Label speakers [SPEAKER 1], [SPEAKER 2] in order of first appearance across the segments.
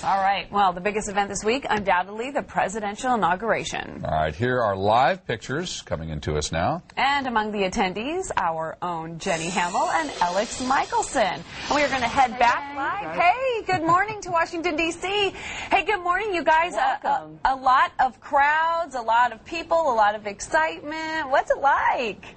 [SPEAKER 1] All right. Well, the biggest event this week, undoubtedly, the presidential inauguration.
[SPEAKER 2] All right. Here are live pictures coming into us now.
[SPEAKER 1] And among the attendees, our own Jenny Hamill and Elex Michaelson. And we are going to head back live. Hey, good morning to Washington, D.C. Hey, good morning, you guys. A lot of crowds, a lot of people, a lot of excitement. What's it like?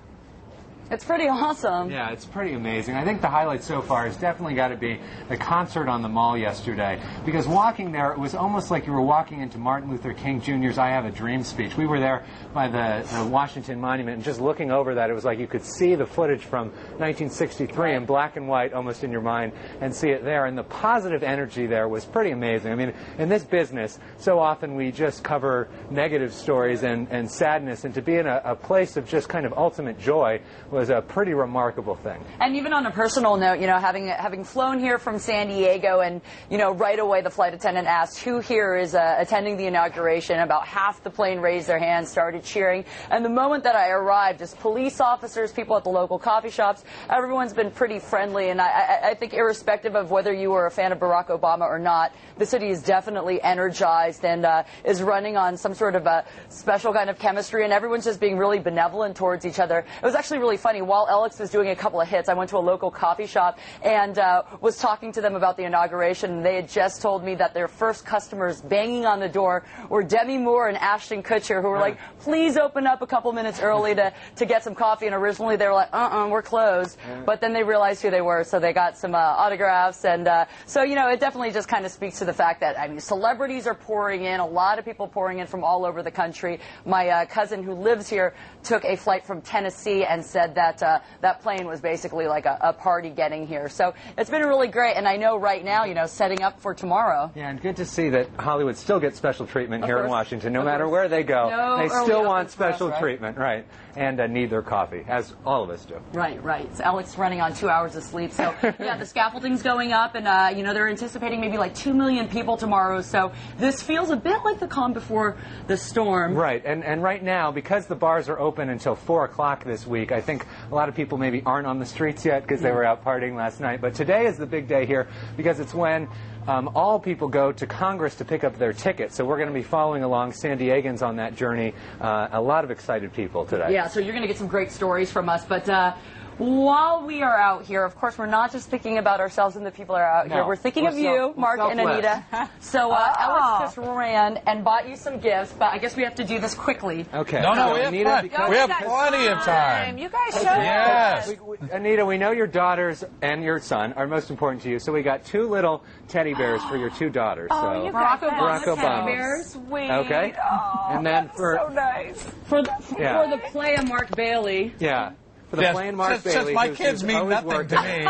[SPEAKER 3] It's pretty awesome.
[SPEAKER 4] Yeah, it's pretty amazing. I think the highlight so far has definitely got to be the concert on the Mall yesterday. Because walking there, it was almost like you were walking into Martin Luther King Jr.'s I Have a Dream speech. We were there by the Washington Monument, and just looking over that, it was like you could see the footage from 1963 in black and white almost in your mind and see it there. And the positive energy there was pretty amazing. I mean, in this business, so often we just cover negative stories and sadness, and to be in a place of just kind of ultimate joy was a pretty remarkable thing.
[SPEAKER 3] And even on a personal note, you know, having flown here from San Diego, and, you know, right away the flight attendant asked who here is attending the inauguration. About half the plane raised their hands, started cheering. And the moment that I arrived, just police officers, people at the local coffee shops, everyone's been pretty friendly. And I think irrespective of whether you were a fan of Barack Obama or not, the city is definitely energized and is running on some sort of a special kind of chemistry, and everyone's just being really benevolent towards each other. It was actually really funny. While Elex was doing a couple of hits, I went to a local coffee shop and was talking to them about the inauguration, and they had just told me that their first customers banging on the door were Demi Moore and Ashton Kutcher, who were like, please open up a couple minutes early to get some coffee. And originally they were like, we're closed. But then they realized who they were, so they got some autographs. And so, you know, it definitely just kind of speaks to the fact that, I mean, celebrities are pouring in, a lot of people pouring in from all over the country. My cousin who lives here took a flight from Tennessee and said that that plane was basically like a party getting here. So it's been really great, and I know right now, you know, setting up for tomorrow.
[SPEAKER 4] Yeah, and good to see that Hollywood still gets special treatment here in Washington. No matter where they go, they still want special treatment, right? And need their coffee, as all of us do.
[SPEAKER 3] Right, right. So Alex running on 2 hours of sleep. So, yeah, the scaffolding's going up, and, you know, they're anticipating maybe like 2 million people tomorrow. So this feels a bit like the calm before the storm.
[SPEAKER 4] Right, and right now, because the bars are open until 4 o'clock this week, I think a lot of people maybe aren't on the streets yet because they were out partying last night. But today is the big day here because it's when all people go to Congress to pick up their tickets. So we're going to be following along San Diegans on that journey. A lot of excited people today.
[SPEAKER 3] Yeah, so you're going to get some great stories from us. But while we are out here, of course, we're not just thinking about ourselves and the people that are out here. We're thinking of you, Mark and Anita. So Alex just ran and bought you some gifts, but I guess we have to do this quickly.
[SPEAKER 4] Okay.
[SPEAKER 2] No, we have plenty of time.
[SPEAKER 1] You guys show us.
[SPEAKER 4] Anita, we know your daughters and your son are most important to you, so we got 2 little teddy bears for your 2 daughters.
[SPEAKER 1] Oh,
[SPEAKER 4] so
[SPEAKER 1] you got
[SPEAKER 3] Barack Obama
[SPEAKER 1] teddy bears. Sweet.
[SPEAKER 4] Okay.
[SPEAKER 1] Oh,
[SPEAKER 4] and then for
[SPEAKER 1] so nice.
[SPEAKER 3] For the play of Mark Bailey.
[SPEAKER 4] Yeah. For the playing Mark Bailey.
[SPEAKER 2] Since my kids mean nothing to me, you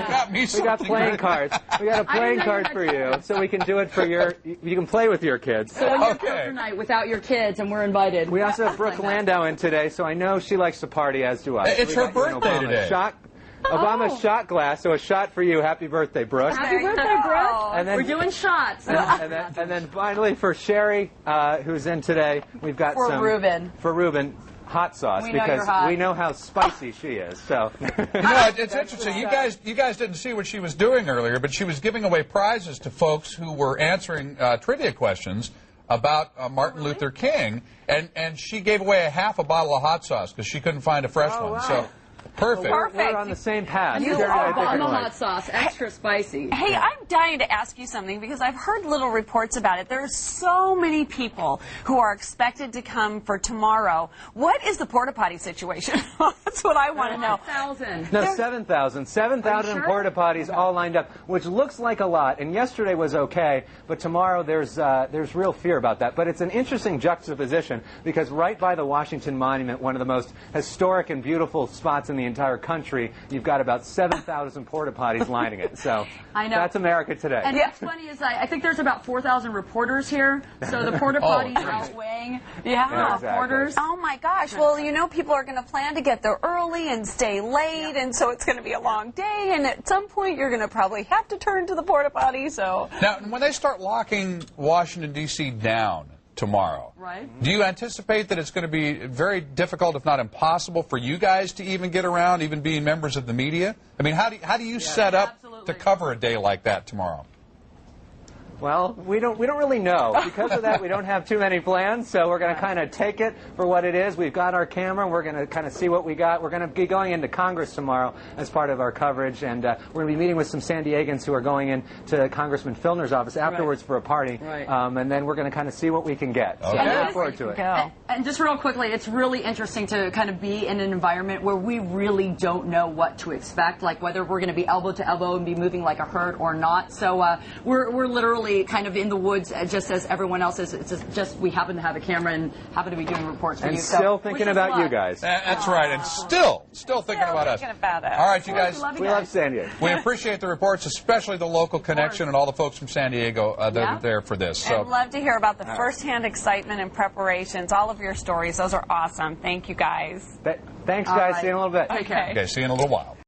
[SPEAKER 2] got me something.
[SPEAKER 4] We got playing cards. We got a playing card for you, so we can do it for your. You can play with your kids.
[SPEAKER 3] So when you're poker night without your kids, and we're invited.
[SPEAKER 4] We also have Brooke Landau in today, so I know she likes to party, as do I.
[SPEAKER 2] It's her birthday today.
[SPEAKER 4] Obama's shot glass, so a shot for you. Happy birthday, Brooke.
[SPEAKER 3] Happy birthday, Brooke.
[SPEAKER 4] And then,
[SPEAKER 3] we're doing shots.
[SPEAKER 4] And then finally for Sherry, who's in today, we've got
[SPEAKER 3] for
[SPEAKER 4] Reuben. Hot sauce, because we know how spicy she is. So
[SPEAKER 2] you know, it's interesting. You guys didn't see what she was doing earlier, but she was giving away prizes to folks who were answering trivia questions about Martin Luther King, and she gave away half a bottle of hot sauce because she couldn't find a fresh one.
[SPEAKER 4] Wow.
[SPEAKER 2] So. Perfect.
[SPEAKER 4] We're on the same path.
[SPEAKER 3] You are Obama hot sauce, extra spicy.
[SPEAKER 1] Hey, I'm dying to ask you something because I've heard little reports about it. There are so many people who are expected to come for tomorrow. What is the porta potty situation? That's what I want to know.
[SPEAKER 3] 7,000.
[SPEAKER 4] No, 7,000. 7,000 porta potties all lined up, which looks like a lot. And yesterday was okay, but tomorrow there's real fear about that. But it's an interesting juxtaposition because right by the Washington Monument, one of the most historic and beautiful spots in the entire country, you've got about 7,000 porta potties lining it. So
[SPEAKER 3] I know.
[SPEAKER 4] That's America today.
[SPEAKER 3] And what's funny is I think there's about 4,000 reporters here, so the porta potties are outweighing reporters.
[SPEAKER 1] Oh my gosh! Well, you know, people are going to plan to get there early and stay late, and so it's going to be a long day. And at some point, you're going to probably have to turn to the porta potty. So
[SPEAKER 2] now, when they start locking Washington D.C. down tomorrow.
[SPEAKER 3] Right.
[SPEAKER 2] Do you anticipate that it's going to be very difficult, if not impossible, for you guys to even get around, even being members of the media? I mean, how do you set up to cover a day like that tomorrow?
[SPEAKER 4] Well, we don't really know. Because of that, we don't have too many plans, so we're going to kind of take it for what it is. We've got our camera, and we're going to kind of see what we got. We're going to be going into Congress tomorrow as part of our coverage, and we're going to be meeting with some San Diegans who are going into Congressman Filner's office afterwards for a party, and then we're going to kind of see what we can get. So I look forward to it.
[SPEAKER 3] And just real quickly, it's really interesting to kind of be in an environment where we really don't know what to expect, like whether we're going to be elbow to elbow and be moving like a herd or not. So we're literally kind of in the woods just as everyone else is. It's just we happen to have a camera and happen to be doing reports for
[SPEAKER 4] and
[SPEAKER 3] you.
[SPEAKER 4] Still thinking about you guys.
[SPEAKER 2] That's right, and still thinking about us. All right, you guys.
[SPEAKER 4] We love San Diego.
[SPEAKER 2] We appreciate the reports, especially the local connection and all the folks from San Diego that are there for this. So.
[SPEAKER 1] I'd love to hear about the firsthand excitement and preparations, all of your stories. Those are awesome. Thank you, guys.
[SPEAKER 4] Thanks, guys. See you in a little bit.
[SPEAKER 1] Okay.
[SPEAKER 2] Okay, see you in a little while.